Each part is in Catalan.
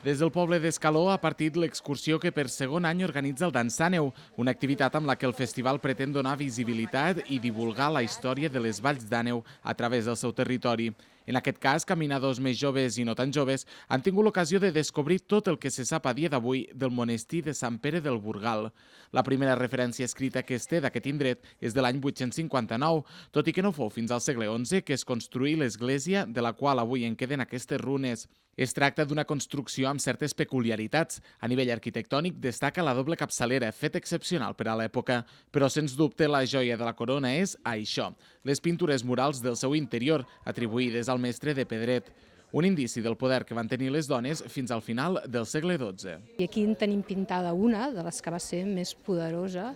Des del poble d'Escaló ha partit l'excursió que per segon any organitza el Dansàneu, una activitat amb la que el festival pretén donar visibilitat i divulgar la història de les valls d'Àneu a través del seu territori. En aquest cas, caminadors més joves i no tan joves han tingut l'ocasió de descobrir tot el que se sap a dia d'avui del monestir de Sant Pere del Burgal. La primera referència escrita que es té d'aquest indret és de l'any 859, tot i que no fou fins al segle XI que es construí l'església de la qual avui en queden aquestes runes. Es tracta d'una construcció amb certes peculiaritats. A nivell arquitectònic destaca la doble capçalera, fet excepcional per a l'època, però sens dubte la joia de la corona és això, les pintures murals del seu interior, atribuïdes al mestre de Pedret, un indici del poder que van tenir les dones fins al final del segle XII. I aquí en tenim pintada una de les que va ser més poderosa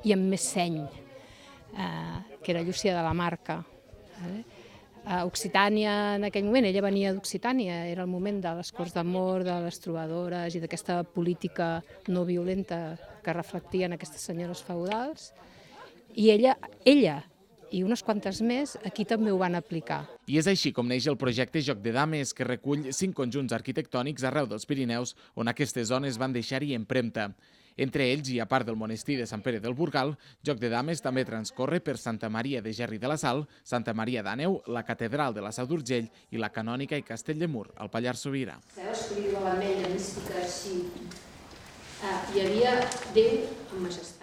i amb més seny, que era Llúcia de la Marca. A Occitània, en aquell moment, ella venia d'Occitània, era el moment de les corts d'amor, de les trobadores i d'aquesta política no violenta que reflectien aquestes senyores feudals. I ella i unes quantes més aquí també ho van aplicar. I és així com neix el projecte Joc de Dames, que recull 5 conjunts arquitectònics arreu dels Pirineus on aquestes zones van deixar-hi empremta. Entre ells, i a part del monestir de Sant Pere del Burgal, Joc de Dames també transcorre per Santa Maria de Gerri de la Sal, Santa Maria d'Àneu, la Catedral de la Seu d'Urgell i la Canònica i Castell de Mur, al Pallars Sobirà. Veus que diu l'element de mística així? Hi havia Déu amb majestat.